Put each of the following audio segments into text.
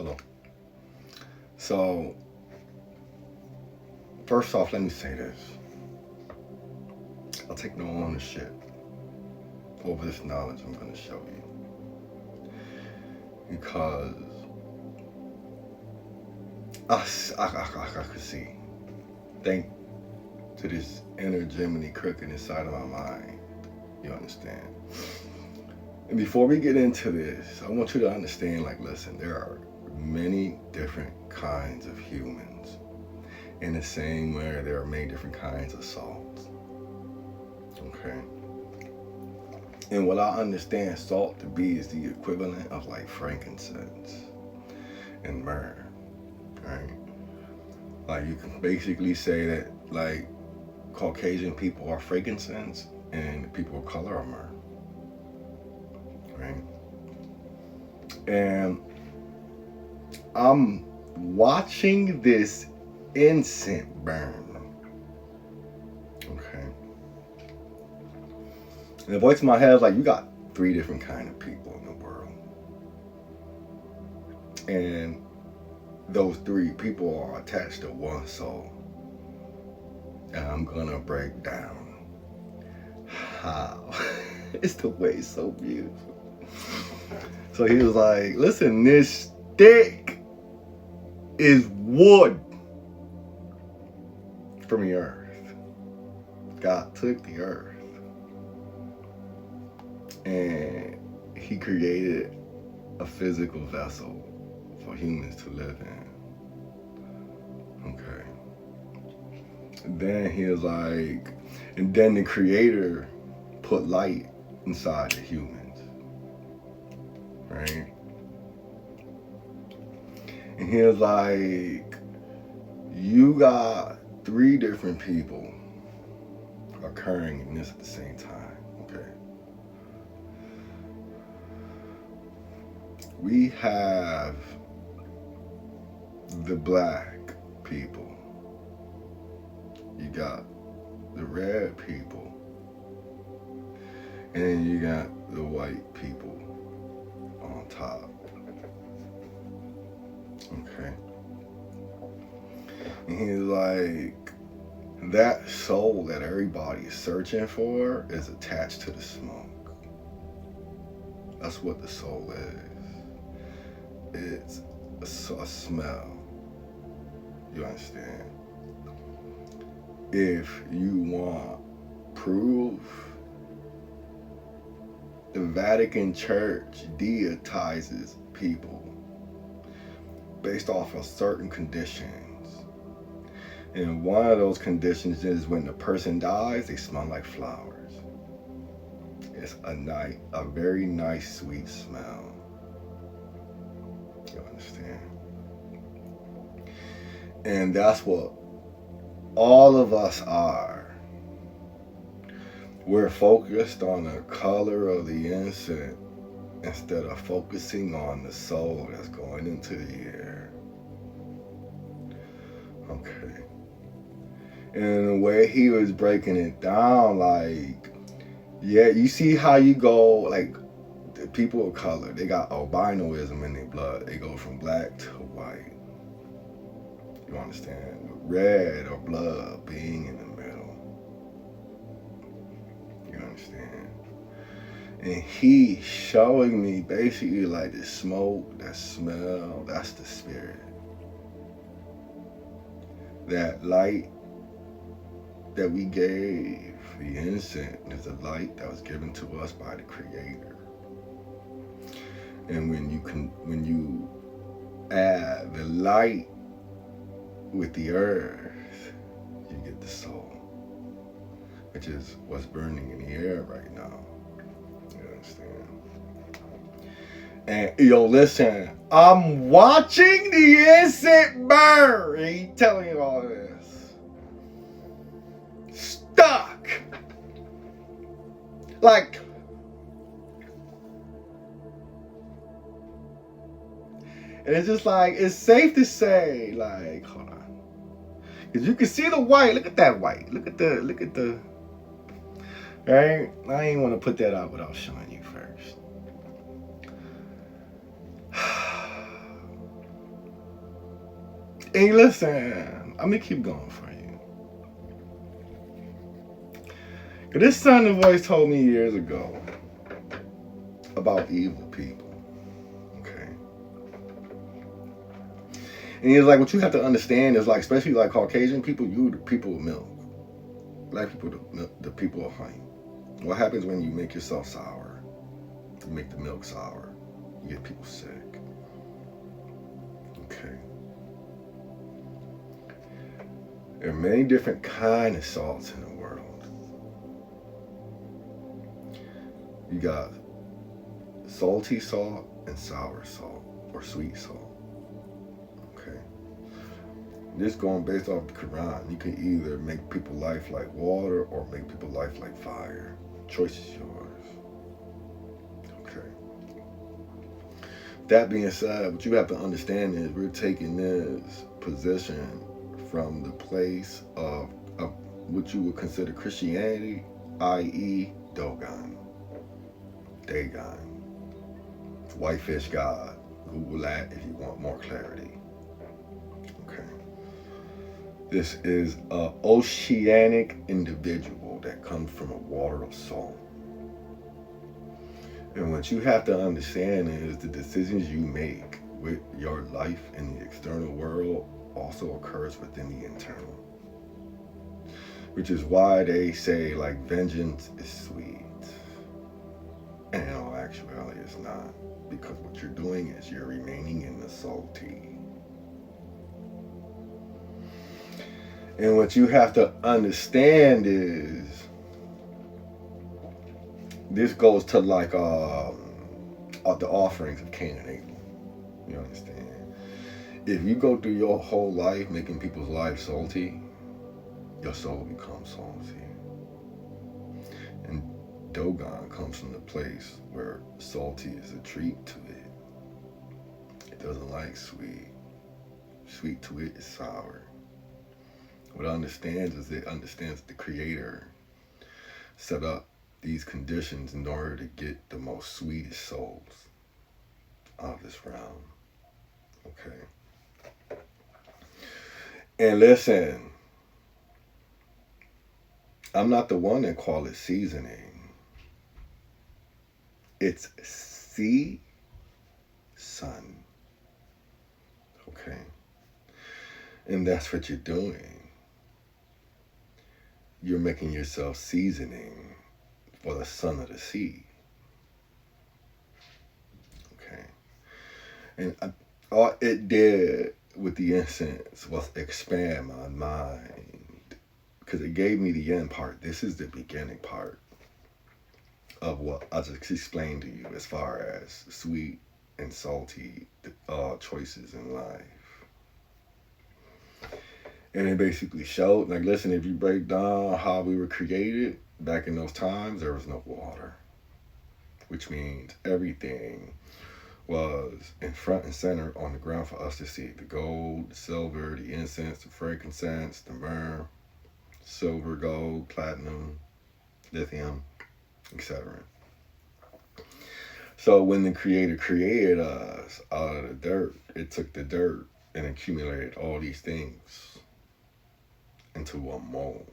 Hello. So, first off, let me say this. I'll take no ownership over this knowledge I'm going to show you. Because I could see. Thank to this inner Jiminy Cricket inside of my mind. You understand? And before we get into this, I want you to understand, like, listen, there are many different kinds of humans. In the same way, there are many different kinds of salts. Okay? And what I understand salt to be is the equivalent of like frankincense and myrrh. Right? Like, you can basically say that, like, Caucasian people are frankincense and people of color are myrrh. Right? And I'm watching this incense burn. Okay. And the voice in my head is like, you got 3 different kind of people in the world. And those 3 people are attached to one soul. And I'm gonna break down how. It's the way it's so beautiful. So he was like, listen, this stick is wood from the earth. God took the earth and he created a physical vessel for humans to live in. Okay. And then he was like, and then the creator put light inside the humans. Right? And he was like, you got 3 different people occurring in this at the same time. Okay. We have the black people. You got the red people. And then you got the white people on top. Okay. And he's like, that soul that everybody is searching for is attached to the smoke. That's what the soul is. It's a smell. You understand? If you want proof, the Vatican Church deitizes people based off of certain conditions. And one of those conditions is when the person dies, they smell like flowers. It's a very nice, sweet smell. You understand? And that's what all of us are. We're focused on the color of the incense instead of focusing on the soul that's going into the air. Okay. And the way he was breaking it down, like, yeah, you see how you go, like, the people of color, they got albinoism in their blood. They go from black to white. You understand? With red or blood being in the middle. You understand? And he showing me basically like the smoke, that smell, that's the spirit. That light that we gave, the incense, is a light that was given to us by the Creator. And when you add the light with the earth, you get the soul, which is what's burning in the air right now. You understand? And yo, listen, I'm watching the incense burn. And he telling you all this. Stuck. Like, and it's just like, it's safe to say, like, hold on. Because you can see the white. Look at that white. Look at the, right? I ain't want to put that out without showing you first. And listen, I'm gonna keep going for you. This son of voice told me years ago about evil people. Okay. And he's like, what you have to understand is like, especially like Caucasian people, you the people of milk. Black people, the people of honey. What happens when you make yourself sour? You make the milk sour. You get people sick. Okay. There are many different kinds of salts in the world. You got salty salt and sour salt, or sweet salt. Okay. This going based off the Quran. You can either make people's life like water or make people's life like fire. Choice is yours. Okay. That being said, what you have to understand is we're taking this position from the place of what you would consider Christianity, i.e. Dogon. Dagon. Whitefish God. Google that if you want more clarity. Okay. This is an oceanic individual that comes from a water of salt. And what you have to understand is the decisions you make with your life in the external world also occurs within the internal. Which is why they say like vengeance is sweet. And in all actuality it's not. Because what you're doing is you're remaining in the salty. And what you have to understand is this goes to like the offerings of Cain and Abel. You understand? If you go through your whole life making people's lives salty, your soul becomes salty. And Dogon comes from the place where salty is a treat to it. It doesn't like sweet. Sweet to it is sour. What it understands is it understands the Creator set up these conditions in order to get the most sweetest souls out of this realm. Okay. And listen, I'm not the one that call it seasoning. It's Sun. Okay. And that's what you're doing. You're making yourself seasoning for the son of the sea. Okay. And all it did with the incense was expand my mind. Because it gave me the end part. This is the beginning part of what I just explained to you as far as sweet and salty choices in life. And it basically showed, like, listen, if you break down how we were created back in those times, there was no water. Which means everything was in front and center on the ground for us to see. The gold, the silver, the incense, the frankincense, the myrrh, silver, gold, platinum, lithium, etc. So when the Creator created us out of the dirt, it took the dirt and accumulated all these things into a mold.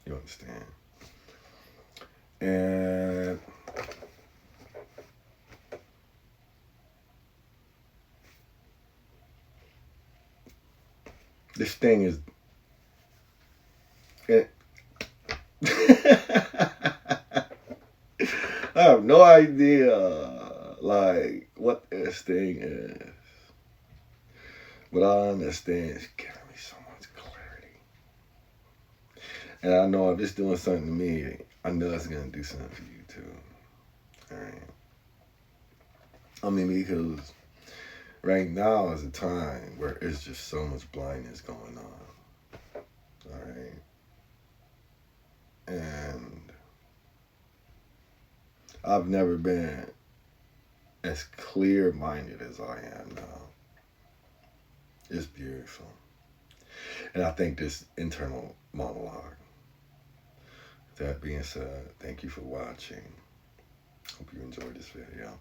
You understand? And this thing is it, I have no idea like what this thing is. But I understand it's giving me so much clarity. And I know if it's doing something to me, I know it's gonna do something for you too. Alright. I mean, because right now is a time where it's just so much blindness going on. Alright. And I've never been as clear-minded as I am now. It's beautiful. And I think this internal monologue. That being said, thank you for watching. Hope you enjoyed this video.